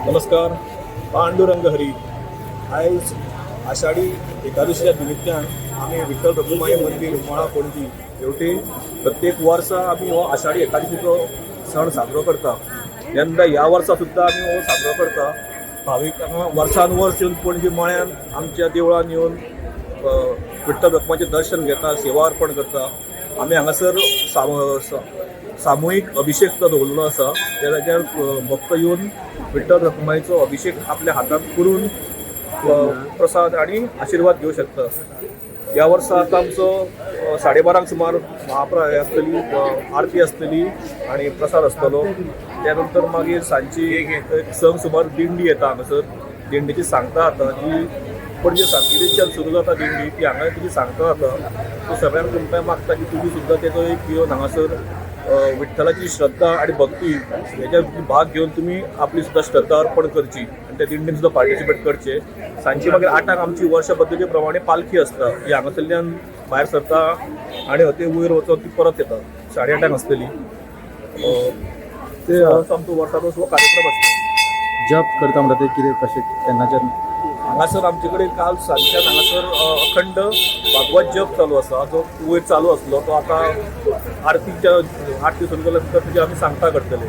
नमस्कार. पांडुरंग हरी. आयज आषाढी एकादशीच्या निमित्तान आम्ही विठ्ठल रखुमाई मंदिर मळा पणजी हेवटे प्रत्येक वर्सा आम्ही हो आषाढी एकादशीचो सण साजरो करता. यंदा ह्या वर्सा सुद्दां आम्ही हो साजरो करता. भाविकांना वर्सान वर्स येवन पणजी मळ्यान आमच्या देवळान येवन विठ्ठल रखुमाचें दर्शन घेता, सेवा अर्पण करता. आमी हांगासर सामुहीक अभिषेक सुद्दां दवरलेलो आसा. त्या जाग्यार भक्त येवन विठ्ठल रखुमाईचो अभिषेक आपल्या हातान करून प्रसाद आणि आशीर्वाद घेवं शकता. ह्या वर्सा आतां आमचो 12:30 सुमार महाप्रसाद आसतली, आरती आसतली आणि प्रसाद आसतलो. त्यानंतर मागीर सांजची एक संक सुमार दिंडी येता हांगासर. दिंडीची सांगता जाता जी पणजे सांतिगेच्यान सुरू जाता दिंडी, ती हांगा तुजी सांगता जाता. सो सगळ्यांक तुमकां मागता की तुमी सुद्दां तेजो एक घेवन हांगासर विठ्ठलाची श्रद्धा आणि भक्ती हेच्यात भाग घेवन तुमी आपली सुद्दां श्रद्धा अर्पण करची आणि त्या दिंडीन सुद्दां पार्टिसिपेट करचे. सांजची मागीर 8 आमची वर्षा पद्दती प्रमाणे पालखी आसता. ही हांगासरल्यान भायर सरता आणि ते वयर वचून ती परत येता. 8:30 आसतली. ते आमचो वर्साचो हो कार्यक्रम आसता. जप करता म्हणटा ते कितें कशें केन्नाच्यान हांगासर आमचे कडेन काल सांजच्यान हांगासर अखंड भागवत जप चालू आसा. जो वयर चालू आसलो तो आतां आरतीच्या 8 दीस सुरू केल्या नंतर तुजे आमी सांगता करतले.